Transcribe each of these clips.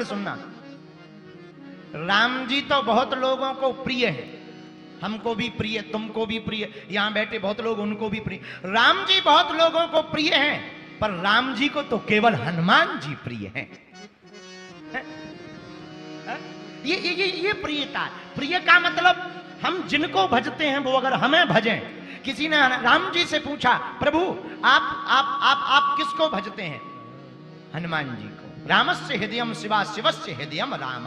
कर सुनना, राम जी तो बहुत लोगों को प्रिय है, हमको भी प्रिय, तुमको भी प्रिय, यहां बैठे बहुत लोग उनको भी प्रिय। राम जी बहुत लोगों को प्रिय हैं, पर राम जी को तो केवल हनुमान जी प्रिय हैं। ये प्रियता। प्रिय का मतलब हम जिनको भजते हैं वो अगर हमें भजें। किसी ने राम जी से पूछा, प्रभु आप किसको भजते हैं? हनुमान जी को। रामस्य हृदयम शिवा शिवस्य हृदयम राम।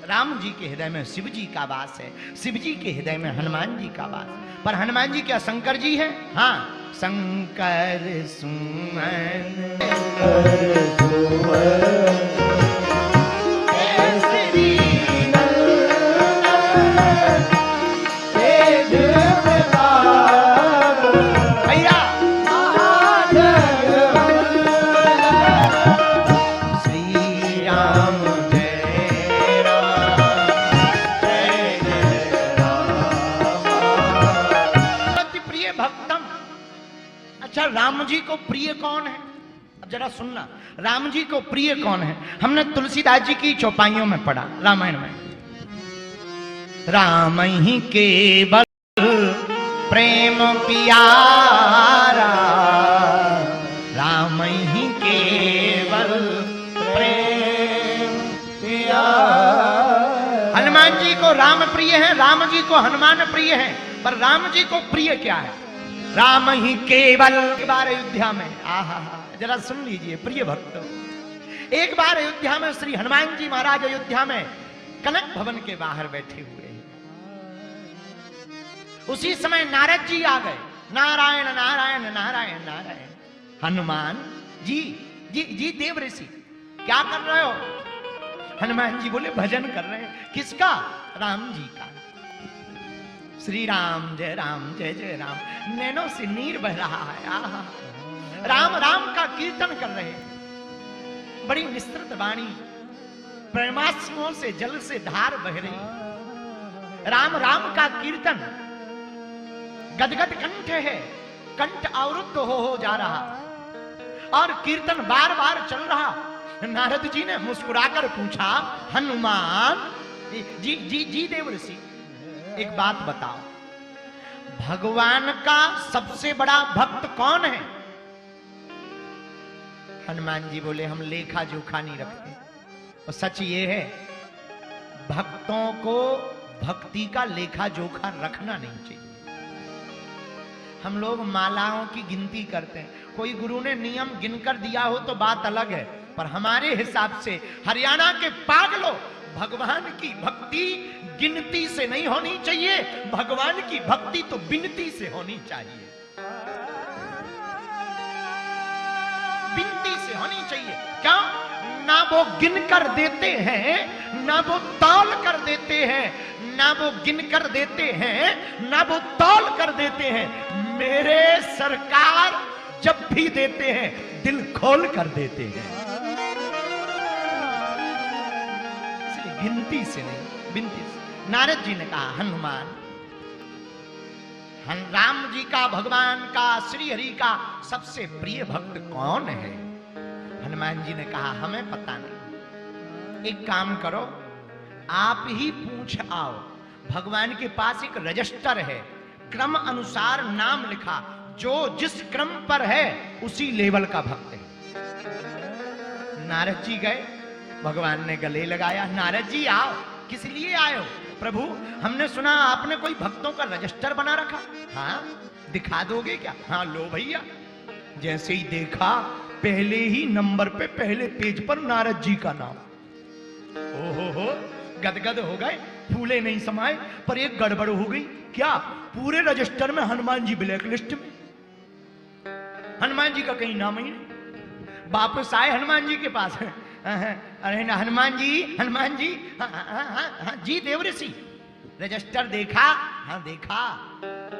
राम जी के हृदय में शिव जी का वास है, शिव जी के हृदय में हनुमान जी का वास। पर हनुमान जी क्या शंकर जी है? हाँ, शंकर सुमन राम जी को प्रिय कौन है? अब जरा सुनना, राम जी को प्रिय कौन है? हमने तुलसीदास जी की चौपाइयों में पढ़ा, रामायण में, राम ही केवल प्रेम प्यारा, राम ही केवल प्रेम प्यारा। हनुमान जी को राम प्रिय है, राम जी को हनुमान प्रिय है, पर राम जी को प्रिय क्या है? राम ही केवल। एक बार अयोध्या में, आहा, जरा सुन लीजिए प्रिय भक्तों, एक बार अयोध्या में श्री हनुमान जी महाराज अयोध्या में कनक भवन के बाहर बैठे हुए हैं। उसी समय नारद जी आ गए। नारायण नारायण नारायण नारायण। हनुमान जी जी जी देव ऋषि क्या कर रहे हो? हनुमान जी बोले भजन कर रहे हैं। किसका? राम जी का। श्री राम जय जय राम, नैनों से नीर बह रहा है। आहा, राम राम का कीर्तन कर रहे हैं। बड़ी विस्तृत वाणी, प्रेमाश्रुओं से जल से धार बह रही। राम राम का कीर्तन, गदगद कंठ है, कंठ अवरुद्ध हो जा रहा, और कीर्तन बार बार चल रहा। नारद जी ने मुस्कुराकर पूछा, हनुमान जी जी जी देव ऋषि, एक बात बताओ, भगवान का सबसे बड़ा भक्त कौन है? हनुमान जी बोले, हम लेखा जोखा नहीं रखते, और सच ये है भक्तों को भक्ति का लेखा जोखा रखना नहीं चाहिए। हम लोग मालाओं की गिनती करते हैं, कोई गुरु ने नियम गिनकर दिया हो तो बात अलग है, पर हमारे हिसाब से हरियाणा के पागलों, भगवान की भक्ति गिनती से नहीं होनी चाहिए, भगवान की भक्ति तो बिनती से होनी चाहिए, बिनती से होनी चाहिए। क्यों? ना वो गिन कर देते हैं, ना वो तौल कर देते हैं, ना वो गिन कर देते हैं, ना वो तौल कर देते हैं। मेरे सरकार जब भी देते हैं दिल खोल कर देते हैं, गिनती से नहीं, बिनती से। नारद जी ने कहा, हनुमान, राम जी का, भगवान का, श्री हरि का सबसे प्रिय भक्त कौन है? हनुमान जी ने कहा, हमें पता नहीं। एक काम करो, आप ही पूछ आओ। भगवान के पास एक रजिस्टर है, क्रम अनुसार नाम लिखा, जो जिस क्रम पर है उसी लेवल का भक्त है। नारद जी गए, भगवान ने गले लगाया, नारद जी आओ, किस लिए आए हो? प्रभु, हमने सुना आपने कोई भक्तों का रजिस्टर बना रखा। हाँ, दिखा दोगे क्या? हाँ, लो भैया। जैसे ही देखा, पहले ही नंबर पे, पहले पेज पर नारद जी का नाम। ओहो, गदगद हो गए, फूले नहीं समाये, पर एक गड़बड़ हो गई। क्या? पूरे रजिस्टर में हनुमान जी ब्लैक लिस्ट में, हनुमान जी का कहीं नाम ही नहीं। वापस आए हनुमान जी के पास, अरे ना हनुमान जी, हनुमान जी, हाँ जी देव ऋषि, रजिस्टर देखा? हाँ देखा,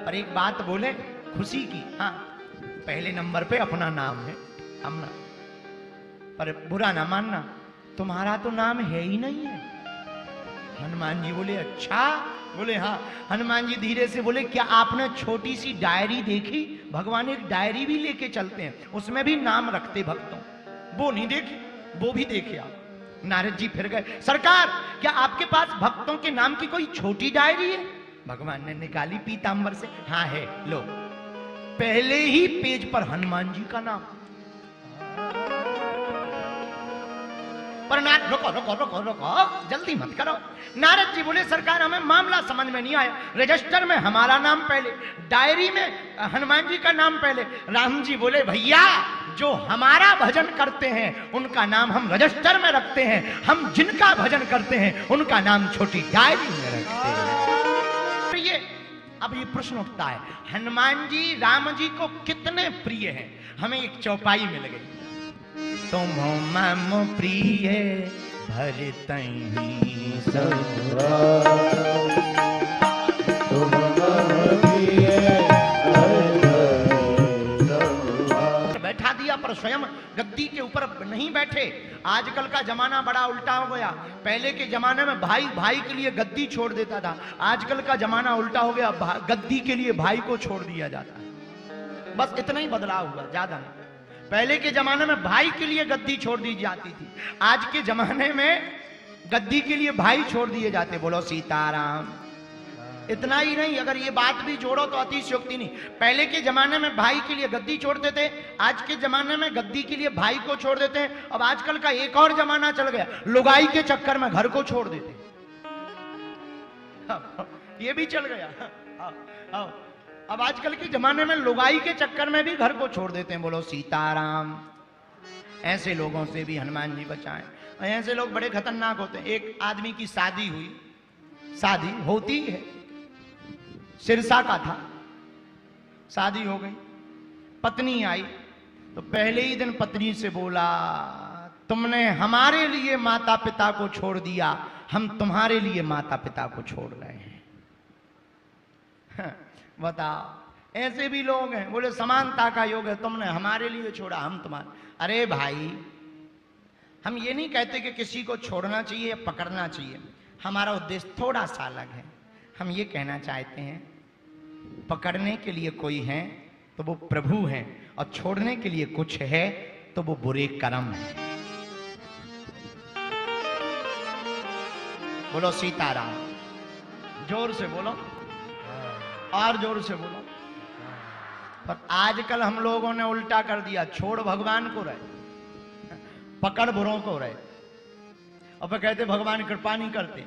पर एक बात बोले खुशी की। हाँ, पहले नंबर पे अपना नाम है, हम ना, पर बुरा ना मानना, तुम्हारा तो नाम है ही नहीं है। हनुमान जी बोले, अच्छा? बोले हाँ। हनुमान जी धीरे से बोले, क्या आपने छोटी सी डायरी देखी? भगवान एक डायरी भी लेके चलते हैं, उसमें भी नाम रखते भक्तों। वो नहीं देखी? वो भी देखे आप। नारद जी फिर गए, सरकार क्या आपके पास भक्तों के नाम की कोई छोटी डायरी है? भगवान ने निकाली पीतांबर से, हाँ है, लो। पहले ही पेज पर हनुमान जी का नाम। पर रुको रुको रुको रुको, जल्दी मत करो। नारद जी बोले, सरकार हमें मामला समझ में नहीं आया, रजिस्टर में हमारा नाम पहले, डायरी में हनुमान जी का नाम पहले। राम जी बोले, भैया जो हमारा भजन करते हैं उनका नाम हम रजिस्टर में रखते हैं, हम जिनका भजन करते हैं उनका नाम छोटी डायरी में रखते हैं। ये अब ये प्रश्न उठता है, हनुमान जी राम जी को कितने प्रिय हैं? हमें एक चौपाई मिल गई, तुम मम प्रिय भरतहि बैठा दिया, पर स्वयं गद्दी के ऊपर नहीं बैठे। आजकल का जमाना बड़ा उल्टा हो गया। पहले के जमाने में भाई भाई के लिए गद्दी छोड़ देता था, आजकल का जमाना उल्टा हो गया, गद्दी के लिए भाई को छोड़ दिया जाता है। बस इतना ही बदलाव हुआ, ज्यादा नहीं। पहले के जमाने में भाई के लिए गद्दी छोड़ दी जाती थी, आज के जमाने में गद्दी के लिए भाई छोड़ दिए जाते। बोलो सीताराम। इतना ही नहीं, अगर ये बात भी जोड़ो तो अतिशयोक्ति नहीं। पहले के जमाने में भाई के लिए गद्दी छोड़ते थे, आज के जमाने में गद्दी के लिए भाई को छोड़ देते हैं। अब आजकल का एक और जमाना चल गया, लुगाई के चक्कर में घर को छोड़ देते, ये भी चल गया। अब आजकल के जमाने में लुगाई के चक्कर में भी घर को छोड़ देते हैं। बोलो सीताराम। ऐसे लोगों से भी हनुमान जी बचाएं। ऐसे लोग बड़े खतरनाक होते हैं। एक आदमी की शादी हुई, शादी होती है, सिरसा का था, शादी हो गई, पत्नी आई तो पहले ही दिन पत्नी से बोला, तुमने हमारे लिए माता पिता को छोड़ दिया, हम तुम्हारे लिए माता पिता को छोड़ रहे हैं। बताओ, ऐसे भी लोग हैं। बोले समानता का योग है, तुमने हमारे लिए छोड़ा, हम तुम्हारे। अरे भाई, हम ये नहीं कहते कि किसी को छोड़ना चाहिए या पकड़ना चाहिए, हमारा उद्देश्य थोड़ा सा अलग है। हम ये कहना चाहते हैं, पकड़ने के लिए कोई है तो वो प्रभु हैं, और छोड़ने के लिए कुछ है तो वो बुरे कर्म है। बोलो सीताराम। जोर से बोलो, और जोर से बोलो। पर आजकल हम लोगों ने उल्टा कर दिया, छोड़ भगवान को रहे, पकड़ बुरों को रहे, और फिर कहते भगवान कृपा नहीं करते।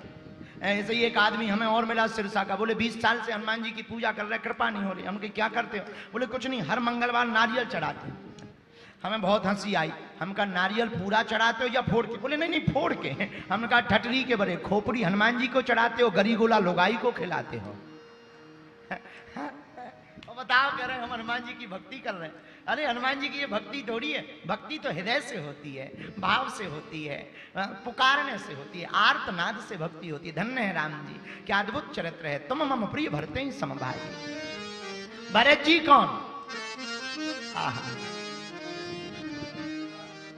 ऐसे ही एक आदमी हमें और मिला सिरसा का, बोले 20 साल से हनुमान जी की पूजा कर रहे, कृपा नहीं हो रही। हम क्या करते हो? बोले कुछ नहीं, हर मंगलवार नारियल चढ़ाते। हमें बहुत हंसी आई। हम कहा नारियल पूरा चढ़ाते हो या फोड़ के? बोले नहीं नहीं, फोड़ के। हमने कहा ठटरी के बड़े, खोपड़ी हनुमान जी को चढ़ाते हो, गरी गोला लोगाई को खिलाते हो। बताओ, कह रहे हैं हम हनुमान जी की भक्ति कर रहे हैं। अरे हनुमान जी की ये भक्ति थोड़ी है, भक्ति तो हृदय से होती है, भाव से होती है, पुकारने से होती है, आर्तनाद से भक्ति होती है। धन्य है राम जी, क्या अद्भुत चरित्र है। तुम मम प्रिय भरते ही समभागी। भरत जी कौन?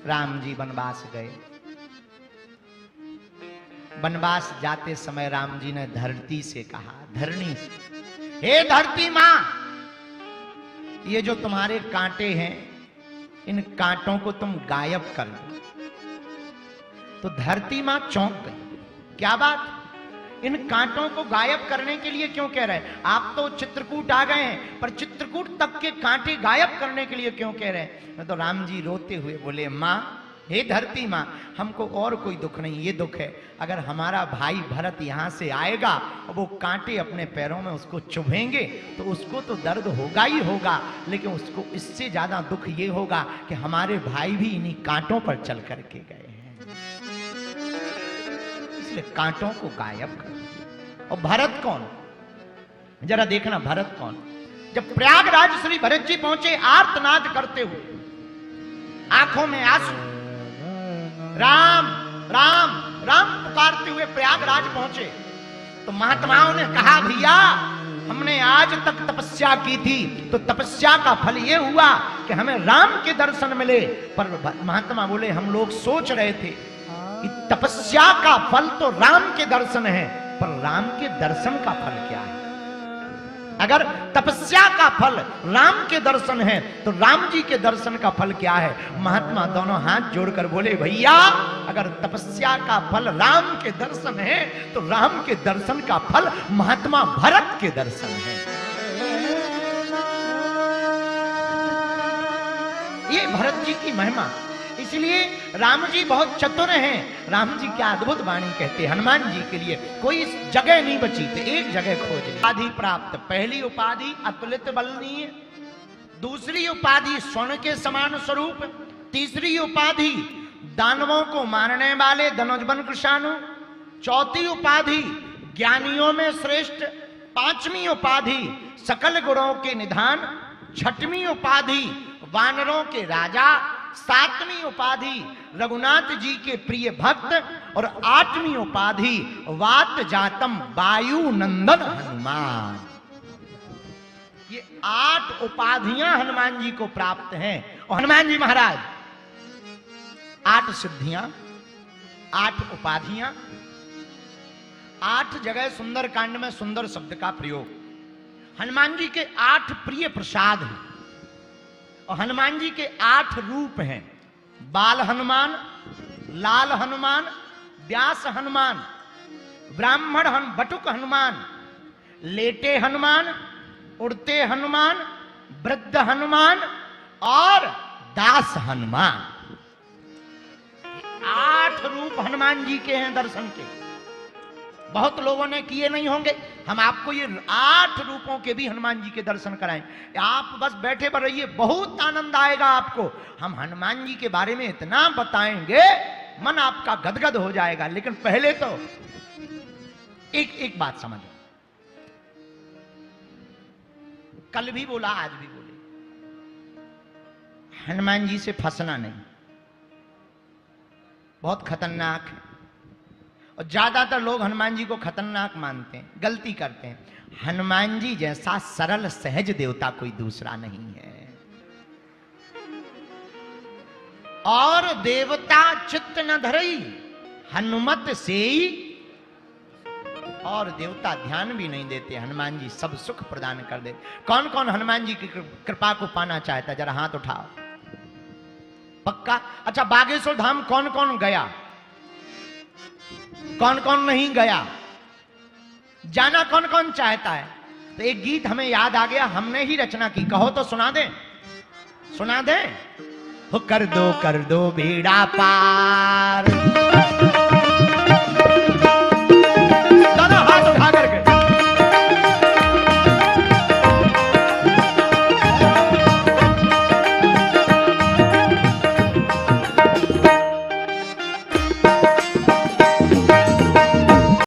राम जी वनवास गए। वनवास जाते समय राम जी ने धरती से कहा, धरणी से, हे धरती मां, ये जो तुम्हारे कांटे हैं, इन कांटों को तुम गायब कर दो। तो धरती मां चौंक गई, क्या बात, इन कांटों को गायब करने के लिए क्यों कह रहे हैं? आप तो चित्रकूट आ गए हैं, पर चित्रकूट तक के कांटे गायब करने के लिए क्यों कह रहे हैं? तो राम जी रोते हुए बोले, मां, हे धरती मां, हमको और कोई दुख नहीं, ये दुख है अगर हमारा भाई भरत यहां से आएगा और वो कांटे अपने पैरों में उसको चुभेंगे तो उसको तो दर्द होगा ही होगा, लेकिन उसको इससे ज्यादा दुख ये होगा कि हमारे भाई भी इन्हीं कांटों पर चल करके गए हैं, इसलिए कांटों को गायब कर। और भरत कौन? जरा देखना, भरत कौन? जब प्रयागराज श्री भरत जी पहुंचे आर्तनाद करते हुए, आंखों में आंसू, राम राम राम पुकारते हुए प्रयागराज पहुंचे, तो महात्माओं ने कहा, भैया हमने आज तक तपस्या की थी तो तपस्या का फल ये हुआ कि हमें राम के दर्शन मिले। पर महात्मा बोले, हम लोग सोच रहे थे कि तपस्या का फल तो राम के दर्शन है, पर राम के दर्शन का फल क्या है? अगर तपस्या का फल राम के दर्शन है तो राम जी के दर्शन का फल क्या है? महात्मा दोनों हाथ जोड़कर बोले, भैया अगर तपस्या का फल राम के दर्शन है तो राम के दर्शन का फल महात्मा भरत के दर्शन है। ये भरत जी की महिमा। इसलिए राम जी बहुत चतुर हैं। राम जी क्या अद्भुत वाणी कहते हैं हनुमान जी के लिए, कोई जगह नहीं बची तो एक जगह खोज ली। उपाधि प्राप्त, पहली उपाधि अतुलित बलनीय, दूसरी उपाधि स्वर्ण के समान स्वरूप, तीसरी उपाधि दानवों को मारने वाले धनुर्धर कृशानु, चौथी उपाधि ज्ञानियों में श्रेष्ठ, पांचवी उपाधि सकल गुणों के निधान, छठवीं उपाधि वानरों के राजा, सातवीं उपाधि रघुनाथ जी के प्रिय भक्त और आठवीं उपाधि वात जातम वायु नंदन हनुमान। ये 8 उपाधियां हनुमान जी को प्राप्त हैं। और हनुमान जी महाराज 8 सिद्धियां, 8 उपाधियां, 8 जगह सुंदर कांड में सुंदर शब्द का प्रयोग। हनुमान जी के 8 प्रिय प्रसाद हैं और हनुमान जी के 8 रूप हैं। बाल हनुमान, लाल हनुमान, व्यास हनुमान, ब्राह्मण बटुक हनुमान, लेटे हनुमान, उड़ते हनुमान, वृद्ध हनुमान और दास हनुमान। 8 रूप हनुमान जी के हैं दर्शन के। बहुत लोगों ने किए नहीं होंगे, हम आपको ये 8 रूपों के भी हनुमान जी के दर्शन कराएं। आप बस बैठे पर रहिए, बहुत आनंद आएगा आपको। हम हनुमान जी के बारे में इतना बताएंगे, मन आपका गदगद हो जाएगा। लेकिन पहले तो एक बात समझो, कल भी बोला आज भी बोले, हनुमान जी से फंसना नहीं, बहुत खतरनाक है। और ज्यादातर लोग हनुमान जी को खतरनाक मानते हैं, गलती करते हैं। हनुमान जी जैसा सरल सहज देवता कोई दूसरा नहीं है। और देवता चित्त न धरई हनुमत से, और देवता ध्यान भी नहीं देते, हनुमान जी सब सुख प्रदान कर दे। कौन कौन हनुमान जी की कृपा को पाना चाहता है? जरा हाथ उठाओ। पक्का? अच्छा, बागेश्वर धाम कौन कौन गया, कौन कौन नहीं गया, जाना कौन कौन चाहता है? तो एक गीत हमें याद आ गया, हमने ही रचना की, कहो तो सुना दे, सुना दे। हो कर दो बेड़ा पार।